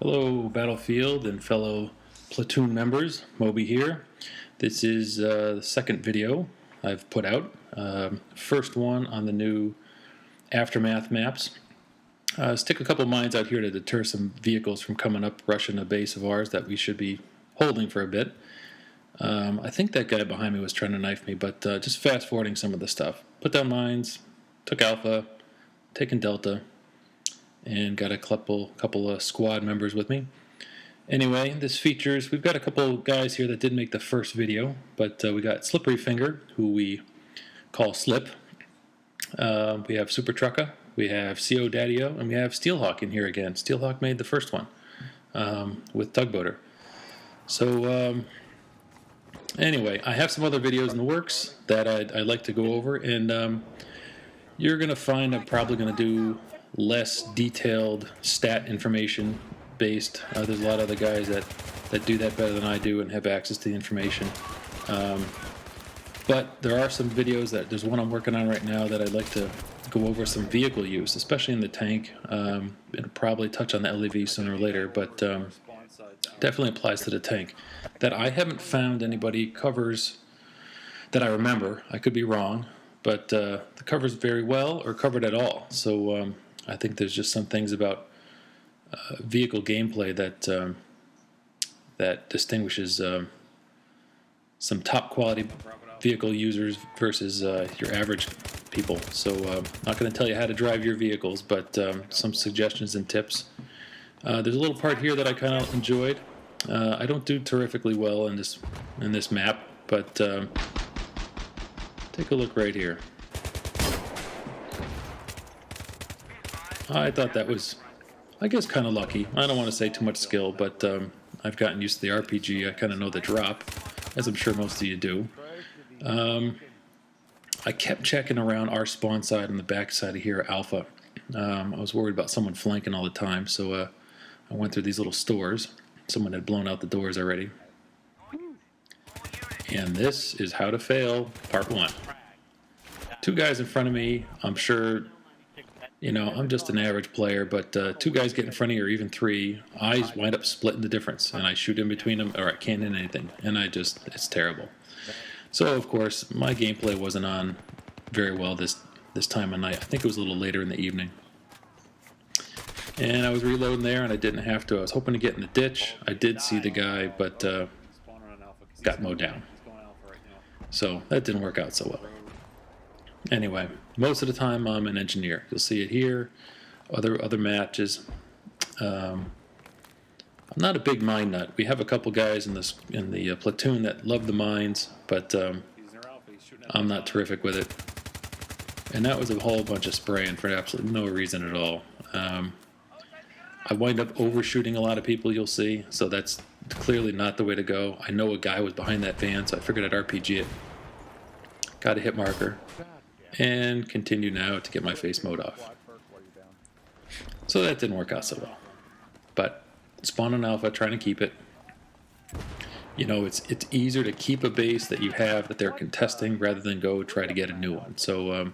Hello, Battlefield and fellow platoon members. Moby here. This is the second video I've put out. First one on the new Aftermath maps. Stick a couple mines out here to deter some vehicles from coming up, rushing a base of ours that we should be holding for a bit. I think that guy behind me was trying to knife me, but just fast forwarding some of the stuff. Put down mines, took Alpha, taken Delta, and got a couple of squad members with me. Anyway, this features, we've got a couple guys here that didn't make the first video, but we got Slippery Finger, who we call Slip. We have Super Trucka, we have CO Daddy-O, and we have Steelhawk in here again. Steelhawk made the first one with Tugboater. So anyway, I have some other videos in the works that I'd like to go over, and you're going to find I'm probably going to do less detailed stat information based. There's a lot of other guys that do that better than I do and have access to the information. But there are some videos there's one I'm working on right now that I'd like to go over some vehicle use, especially in the tank. It'll probably touch on the LEV sooner or later, but definitely applies to the tank. That I haven't found anybody covers that I remember. I could be wrong, but the covers very well or covered at all. So I think there's just some things about vehicle gameplay that distinguishes some top quality vehicle users versus your average people. So not going to tell you how to drive your vehicles, but some suggestions and tips. There's a little part here that I kind of enjoyed. I don't do terrifically well in this map, but take a look right here. I thought that was, I guess, kind of lucky. I don't want to say too much skill, but I've gotten used to the RPG. I kind of know the drop, as I'm sure most of you do. I kept checking around our spawn side and the back side of here, Alpha. I was worried about someone flanking all the time, so I went through these little stores. Someone had blown out the doors already. And this is how to fail, part 1. Two guys in front of me. I'm sure, you know, I'm just an average player, but two guys get in front of you, or even three, I wind up splitting the difference, and I shoot in between them, or I can't hit anything, and it's terrible. So, of course, my gameplay wasn't on very well this time of night. I think it was a little later in the evening. And I was reloading there, and I didn't have to. I was hoping to get in the ditch. I did see the guy, but got mowed down. So that didn't work out so well. Anyway, most of the time I'm an engineer. You'll see it here, other matches. I'm not a big mine nut. We have a couple guys in the platoon that love the mines, but I'm not terrific with it. And that was a whole bunch of spraying for absolutely no reason at all. I wind up overshooting a lot of people, you'll see, so that's clearly not the way to go. I know a guy was behind that van, so I figured I'd RPG it. Got a hit marker, and continue now to get my face mode off. So that didn't work out so well. But spawn on Alpha, trying to keep it. You know, it's easier to keep a base that you have that they're contesting rather than go try to get a new one. So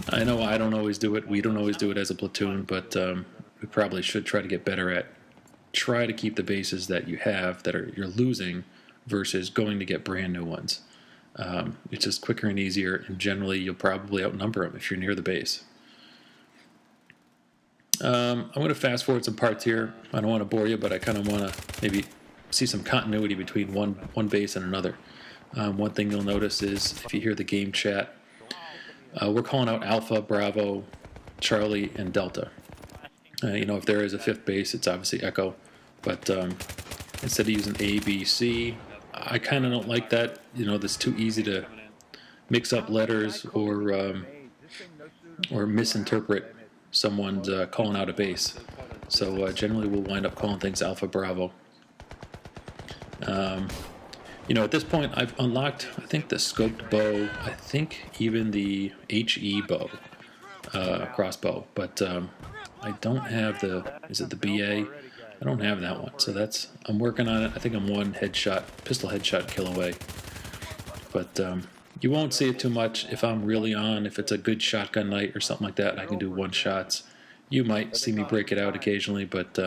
I know I don't always do it. We don't always do it as a platoon, but we probably should try to get better at try to keep the bases that you have that you're losing versus going to get brand new ones. It's just quicker and easier, and generally you'll probably outnumber them if you're near the base. I'm going to fast forward some parts here. I don't want to bore you, but I kind of want to maybe see some continuity between one base and another. One thing you'll notice is if you hear the game chat, we're calling out Alpha, Bravo, Charlie, and Delta. You know, if there is a fifth base, it's obviously Echo, but instead of using A, B, C, I kind of don't like that. You know, that's too easy to mix up letters or misinterpret someone's calling out a base. So generally we'll wind up calling things Alpha, Bravo. You know, at this point I've unlocked, I think, the scoped bow, I think even the HE bow, crossbow, but I don't have is it the BA? I don't have that one, so I'm working on it. I think I'm one pistol headshot kill away. But you won't see it too much if I'm really on. If it's a good shotgun night or something like that, I can do one shots. You might see me break it out occasionally, but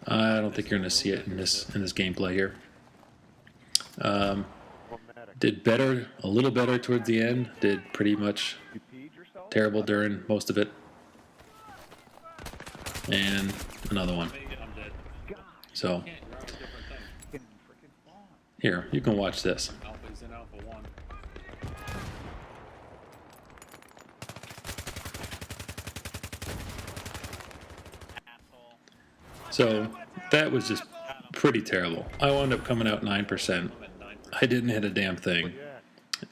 I don't think you're going to see it in this gameplay here. Did better, a little better towards the end. Did pretty much terrible during most of it. And another one. So here, you can watch this. So that was just pretty terrible. I wound up coming out 9%. I didn't hit a damn thing.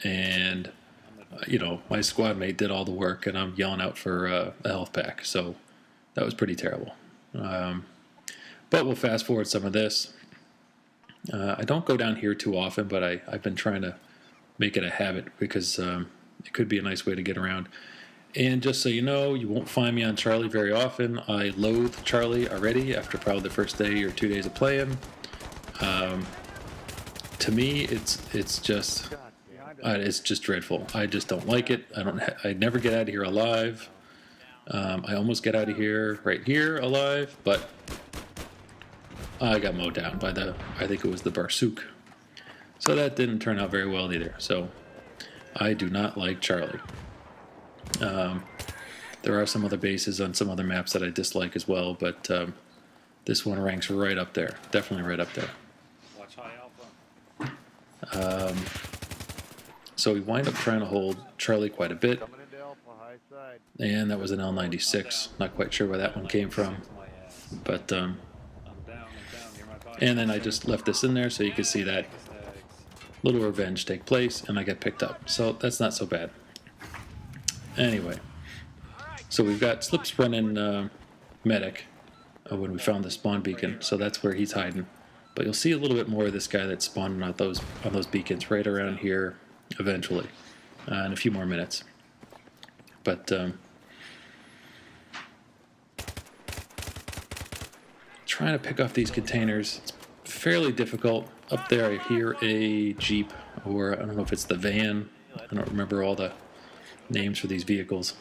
And, you know, my squad mate did all the work, and I'm yelling out for a health pack. So that was pretty terrible. But we'll fast forward some of this. I don't go down here too often, but I've been trying to make it a habit because it could be a nice way to get around. And just so you know, you won't find me on Charlie very often. I loathe Charlie already after probably the first day or 2 days of playing. To me, it's just dreadful. I just don't like it. I never get out of here alive. I almost get out of here right here alive, but I got mowed down by I think it was the Barsook. So that didn't turn out very well either. So I do not like Charlie. There are some other bases on some other maps that I dislike as well, but this one ranks right up there. Definitely right up there. Watch high alpha. So we wind up trying to hold Charlie quite a bit. And that was an L96. Not quite sure where that one came from. But, and then I just left this in there so you can see that little revenge take place, and I get picked up. So that's not so bad. Anyway, so we've got Slips running medic when we found the spawn beacon, so that's where he's hiding. But you'll see a little bit more of this guy that's spawning on those beacons right around here eventually, in a few more minutes. But trying to pick off these containers, it's fairly difficult. Up there I hear a Jeep, or I don't know if it's the van. I don't remember all the names for these vehicles.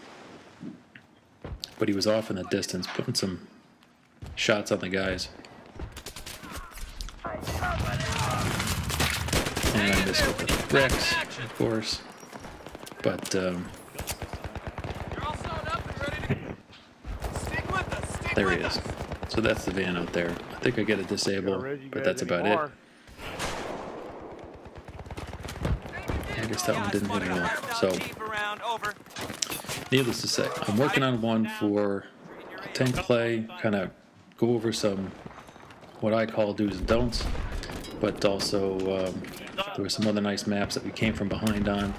But he was off in the distance, putting some shots on the guys. And I missed with the Rex, of course. But, there he is. So that's the van out there. I think I get a disable, but that's about it. I guess that one didn't hit at all. So, needless to say, I'm working on one for a tank play, kind of go over some what I call do's and don'ts, but also there were some other nice maps that we came from behind on.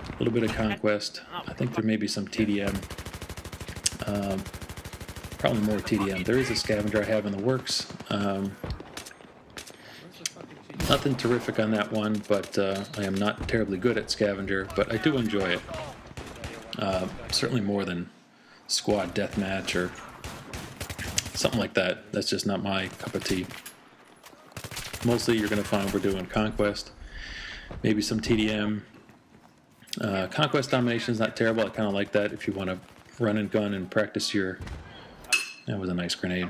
A little bit of Conquest. I think there may be some TDM. Probably more TDM. There is a scavenger I have in the works. Nothing terrific on that one, but I am not terribly good at scavenger, but I do enjoy it. Certainly more than squad deathmatch or something like that. That's just not my cup of tea. Mostly you're going to find we're doing Conquest, maybe some TDM. Conquest domination is not terrible. I kind of like that if you want to run and gun and practice your... That was a nice grenade.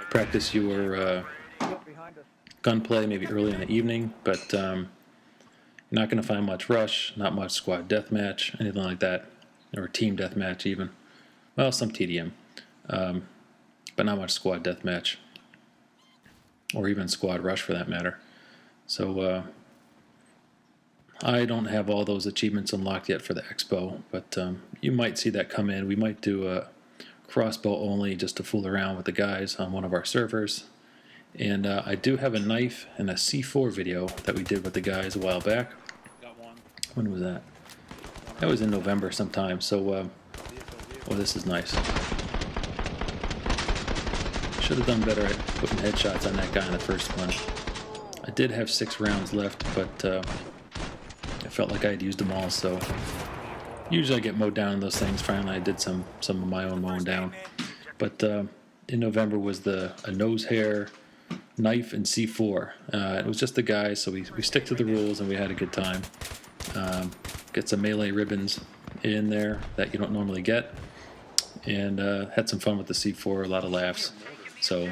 Practice your gunplay maybe early in the evening, but you're not going to find much rush, not much squad deathmatch, anything like that, or team deathmatch even. Well, some TDM, but not much squad deathmatch, or even squad rush for that matter. So I don't have all those achievements unlocked yet for the Expo, but you might see that come in. We might do a crossbow only just to fool around with the guys on one of our servers. And I do have a knife and a C4 video that we did with the guys a while back. When was that? That was in November sometime, so well, this is nice. Should have done better at putting headshots on that guy in the first one. I did have 6 rounds left, but I felt like I had used them all, so usually I get mowed down in those things. Finally, I did some of my own mowing down. But in November was a nose hair, knife, and C4. It was just the guys, so we stick to the rules, and we had a good time. Get some melee ribbons in there that you don't normally get, and had some fun with the C4, a lot of laughs. So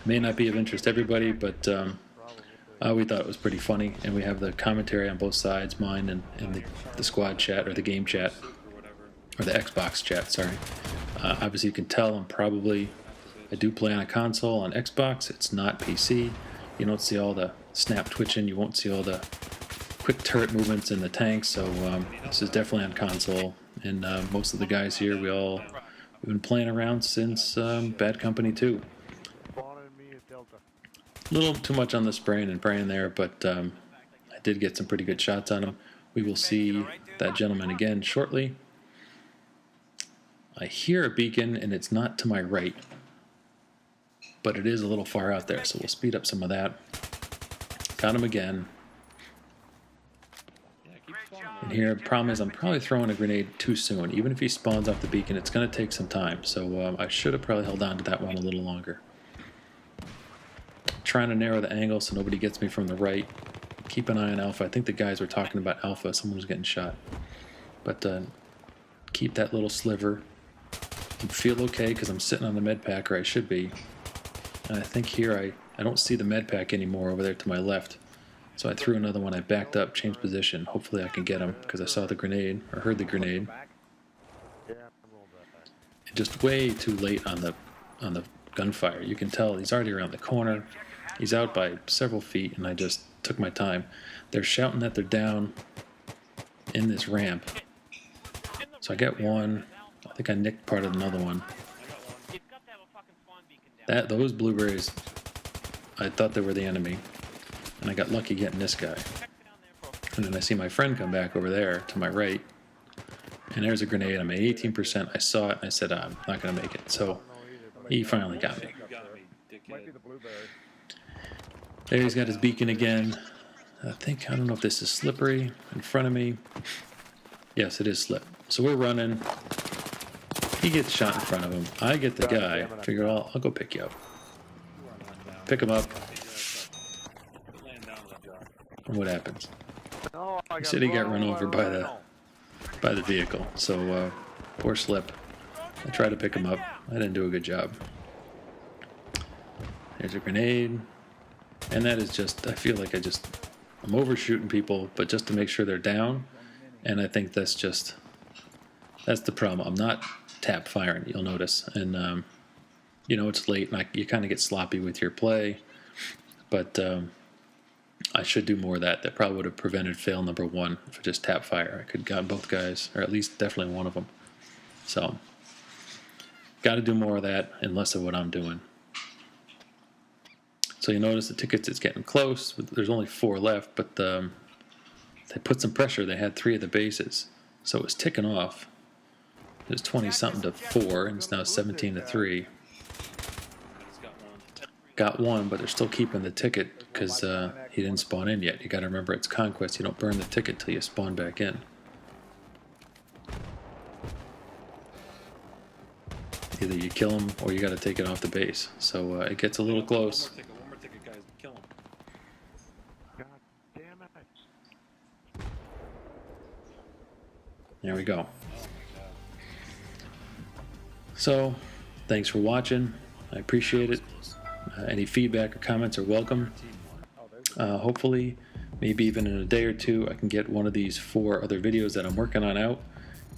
May not be of interest to everybody, but we thought it was pretty funny, and we have the commentary on both sides, mine and the squad chat or the game chat, or the Xbox chat, sorry. Obviously you can tell I do play on a console on Xbox. It's not PC. You don't see all the snap twitching. You won't see all the quick turret movements in the tanks. So this is definitely on console. And most of the guys here, we've been playing around since Bad Company 2. A little too much on the spraying and praying there, but I did get some pretty good shots on him. We will see that gentleman again shortly. I hear a beacon, and it's not to my right, but it is a little far out there, so we'll speed up some of that. Got him again. And here, the problem is I'm probably throwing a grenade too soon. Even if he spawns off the beacon, it's going to take some time, so I should have probably held on to that one a little longer. Trying to narrow the angle so nobody gets me from the right. Keep an eye on Alpha. I think the guys were talking about Alpha. Someone was getting shot. But keep that little sliver. I feel okay because I'm sitting on the med pack, or I should be. And I think here I don't see the med pack anymore over there to my left. So I threw another one. I backed up, changed position. Hopefully I can get him because I saw the grenade, or heard the grenade. Just way too late on the gunfire. You can tell he's already around the corner. He's out by several feet, and I just took my time. They're shouting that they're down in this ramp. So I got one. I think I nicked part of another one. Those blueberries, I thought they were the enemy, and I got lucky getting this guy. And then I see my friend come back over there to my right, and there's a grenade. I'm at 18%. I saw it, and I said, I'm not going to make it. So he finally got me. There he's got his beacon again. I don't know if this is slippery in front of me. Yes, it is slip. So we're running. He gets shot in front of him. I get the guy. Figure I'll go pick you up. Pick him up. And what happens? He said he got run over by the vehicle. So poor slip. I tried to pick him up. I didn't do a good job. There's a grenade. And that is just, I feel like I'm overshooting people, but just to make sure they're down. And I think that's the problem. I'm not tap firing, you'll notice. And, it's late, and you kind of get sloppy with your play. But I should do more of that. That probably would have prevented fail number 1 if I just tap fire. I could have got both guys, or at least definitely one of them. So, got to do more of that and less of what I'm doing. So you notice the tickets, it's getting close. There's only 4 left, but they put some pressure. They had 3 of the bases. So it was ticking off. It was 20-something to 4, and it's now 17 to 3. Got one, but they're still keeping the ticket because he didn't spawn in yet. You got to remember, it's Conquest. You don't burn the ticket till you spawn back in. Either you kill him or you got to take it off the base. So it gets a little close. One more ticket, guys. Kill him. God damn it. There we go. So, thanks for watching. I appreciate it. Any feedback or comments are welcome. Hopefully, maybe even in a day or two, I can get one of these 4 other videos that I'm working on out,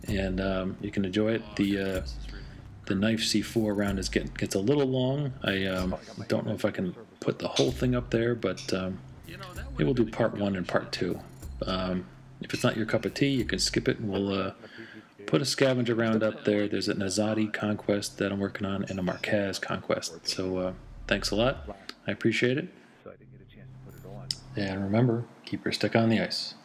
and you can enjoy it. The knife C4 round gets a little long. I don't know if I can put the whole thing up there, but maybe we'll do part 1 and part 2. If it's not your cup of tea, you can skip it, and we'll put a scavenger round up there. There's an Azadi Conquest that I'm working on, and a Marquez Conquest. So thanks a lot. I appreciate it. And remember, keep your stick on the ice.